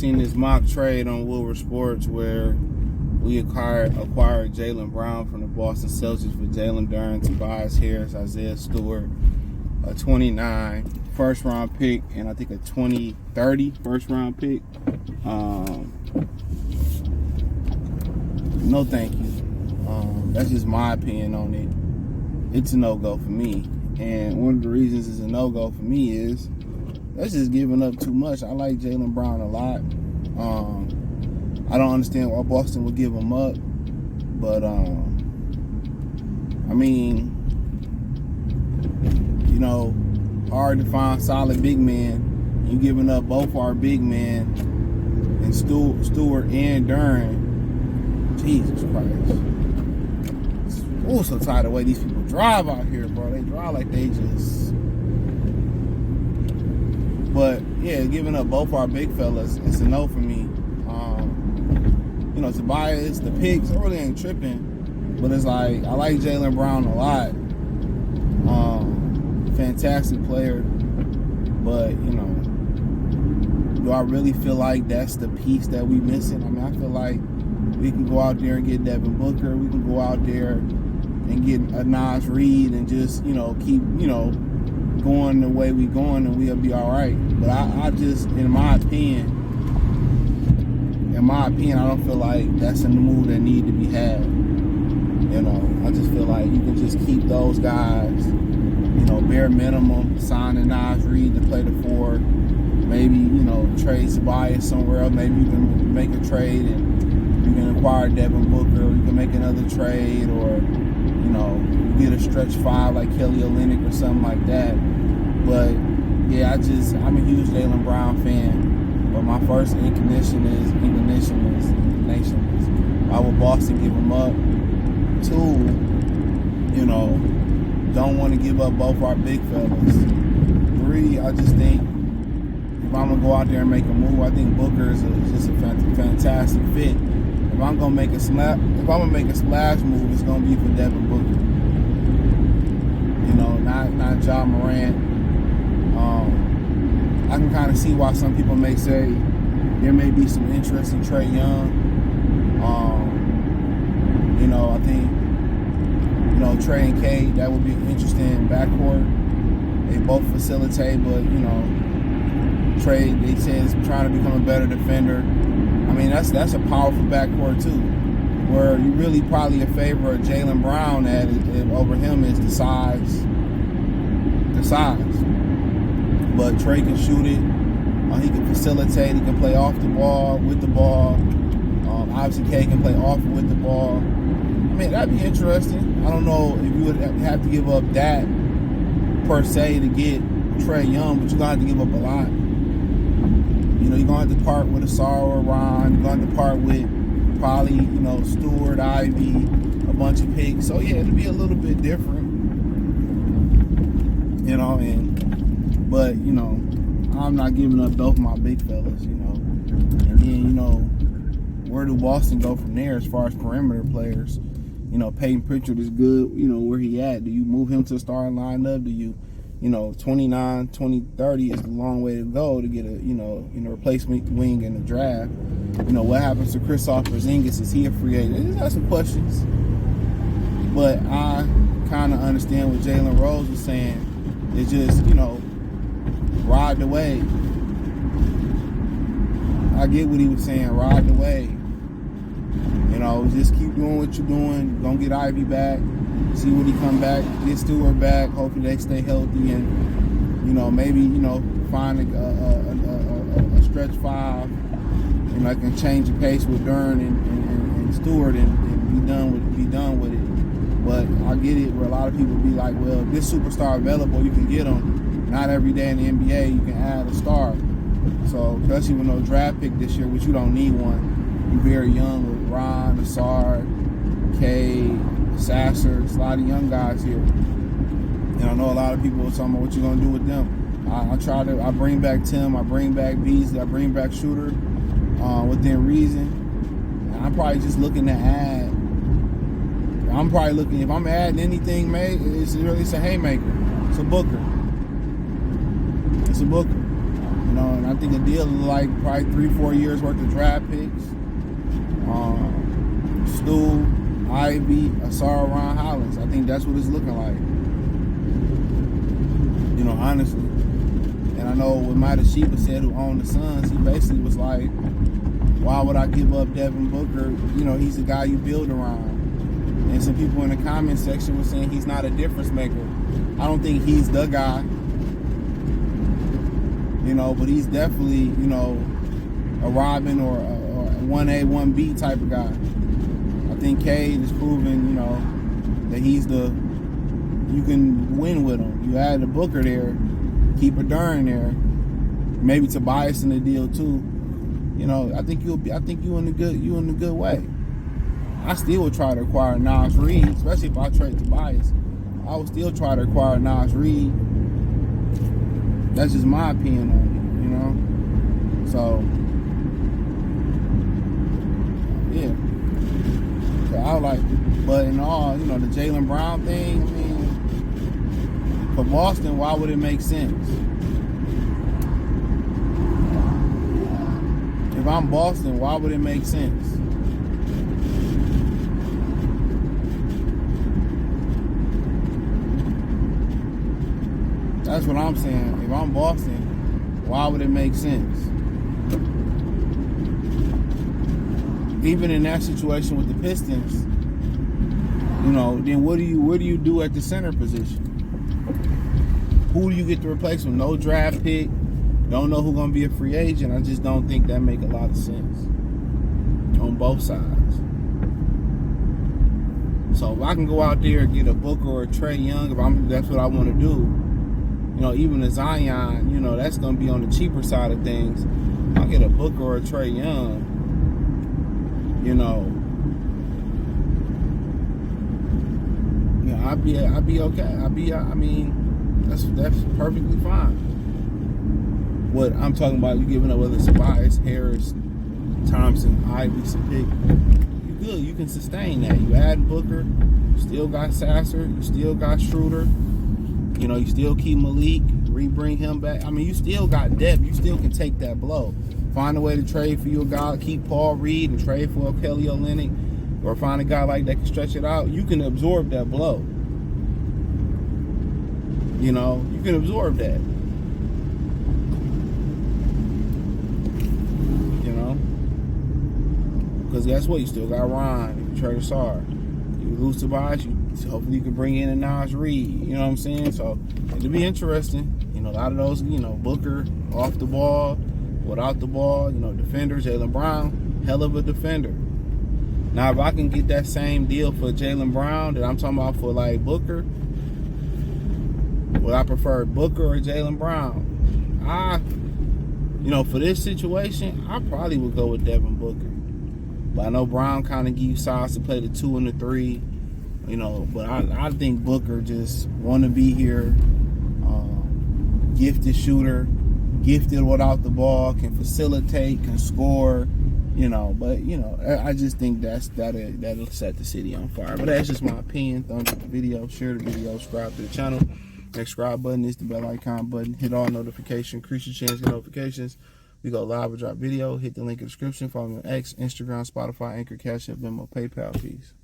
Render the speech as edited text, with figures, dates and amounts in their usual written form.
seen this mock trade on Wilbur Sports where we acquired Jaylen Brown from the Boston Celtics for Jalen Duren, Tobias Harris, Isaiah Stewart, a 29 first-round pick, and I think a 2030 first-round pick. No thank you. That's just my opinion on it. It's a no-go for me. And one of the reasons it's a no-go for me is that's just giving up too much. I like Jaylen Brown a lot. I don't understand why Boston would give him up. But, I mean, you know, hard to find solid big men. You giving up both our big men and Stewart and Duren. Jesus Christ. Oh, so tired of the way these people drive out here, bro. They drive like they just... But, yeah, giving up both our big fellas, it's a no for me. You know, Tobias, the picks, I really ain't tripping. But it's like, I like Jaylen Brown a lot. Fantastic player. But, you know, do I really feel like that's the piece that we missing? I mean, I feel like we can go out there and get Devin Booker. We can go out there and get a Nas Reed and just, you know, keep, you know, going the way we going and we'll be all right. But I just, in my opinion, I don't feel like that's a move that need to be had. You know, I just feel like you can just keep those guys, you know, bare minimum, sign a Nas Reed to play the 4. Maybe, you know, trade Tobias somewhere else. Maybe you can make a trade and you can acquire Devin Booker, or you can make another trade, or, you know, you get a stretch 5 like Kelly Olynyk or something like that. But, yeah, I'm a huge Jaylen Brown fan. But my first inclination is why would Boston give him up? 2, you know, don't want to give up both our big fellas. 3, I just think if I'm going to go out there and make a move, I think Booker is just a fantastic fit. If I'm going to make a splash move, it's going to be for Devin Booker. You know, not Ja Morant. I can kind of see why some people may say there may be some interest in Trae Young. You know, I think, you know, Trae and Cade, that would be an interesting backcourt. They both facilitate, but, you know, Trae, they say, is trying to become a better defender. I mean, that's a powerful backcourt too, where you really probably in favor of Jaylen Brown over him is the size. But Trae can shoot it. He can facilitate. He can play off the ball, with the ball. Obviously, K can play off with the ball. I mean, that'd be interesting. I don't know if you would have to give up that per se to get Trae Young, but you're going to have to give up a lot. You know, you're going to have to part with Asar or Ron. You're going to have to part with probably, you know, Stewart, Ivy, a bunch of picks. So, yeah, it'll be a little bit different. You know, but, you know, I'm not giving up both my big fellas, you know. And then, you know, where do Boston go from there as far as perimeter players? You know, Peyton Pritchard is good, you know, where he at. Do you move him to the starting lineup? Do you, you know, 29, 20, 30 is the long way to go to get a, you know, replacement wing in the draft. You know, what happens to Kristaps Porzingis? Is he a free agent? These are some questions. But I kind of understand what Jalen Rose was saying. It's just, you know, ride the wave. I get what he was saying, ride the wave. You know, just keep doing what you're doing. Don't get Ivy back. See when he come back. Get Stewart back. Hopefully they stay healthy and, you know, maybe, you know, find a stretch 5. You know, I can change the pace with Duren and Stewart and be done with it. But I get it where a lot of people be like, well, if this superstar available, you can get him. Not every day in the NBA you can add a star. So, especially with no draft pick this year, which you don't need one. You're very young with Ron, Asar, Cade, Sasser. There's a lot of young guys here. And I know a lot of people are talking about what you're going to do with them. I bring back Tim, I bring back Beasley, I bring back Shooter within reason. And I'm probably just looking to add. If I'm adding anything, it's a haymaker. It's a booker. You know, and I think a deal is like probably 3-4 years worth of draft picks. Stu, Ivy, Asara, Ron Hollins. I think that's what it's looking like. You know, honestly. And I know what Mita Sheba said, who owned the Suns, he basically was like, why would I give up Devin Booker? You know, he's the guy you build around. And some people in the comment section were saying he's not a difference maker. I don't think he's the guy. You know, but he's definitely, you know, a Robin or a 1A, 1B type of guy. I think Cade has proven, you know, that he's you can win with him. You add a Booker there, keep a Durant there, maybe Tobias in the deal too. You know, I think you in a good way. I still would try to acquire Nas Reed, especially if I trade Tobias. I would still try to acquire Nas Reed. That's just my opinion on it, you know? So, yeah. So I like, but in all, you know, the Jaylen Brown thing, I mean, for Boston, why would it make sense? If I'm Boston, why would it make sense? That's what I'm saying. If I'm Boston, why would it make sense? Even in that situation with the Pistons, you know, then what do you do at the center position? Who do you get to replace him? No draft pick. Don't know who's gonna be a free agent. I just don't think that make a lot of sense on both sides. So if I can go out there and get a Booker or a Trae Young, that's what I want to do. You know, even a Zion, you know, that's gonna be on the cheaper side of things. I'll get a Booker or a Trae Young. You know, I'd be okay. I mean, that's perfectly fine. What I'm talking about, you giving up whether it's Tobias, Harris, Thompson, Ivy, some pick. You good. You can sustain that. You add Booker, you still got Sasser, you still got Schroeder. You know, you still keep Malik, bring him back. I mean, you still got depth. You still can take that blow. Find a way to trade for your guy, keep Paul Reed and trade for Kelly Olynyk, or find a guy like that can stretch it out. You can absorb that blow. You know, you can absorb that. You know? Because guess what? You still got Ron. You trade Asar. You lose Tobias, hopefully you can bring in a Nas Reed. You know what I'm saying? So it'll be interesting. You know, a lot of those, you know, Booker off the ball, without the ball, you know, defender, Jaylen Brown, hell of a defender. Now, if I can get that same deal for Jaylen Brown that I'm talking about for, like, Booker, would I prefer Booker or Jaylen Brown? You know, for this situation, I probably would go with Devin Booker. But I know Brown kind of give you size to play the 2 and the 3, you know, but I think Booker just want to be here, gifted shooter, gifted without the ball, can facilitate, can score, you know. But, you know, I just think that'll set the city on fire. But that's just my opinion. Thumbs up the video, share the video, subscribe to the channel. Next subscribe button is the bell icon button. Hit all notifications, increase your chance to get notifications. We go live or drop video. Hit the link in the description. Follow me on X, Instagram, Spotify, Anchor, Cash App, Venmo, PayPal. Peace.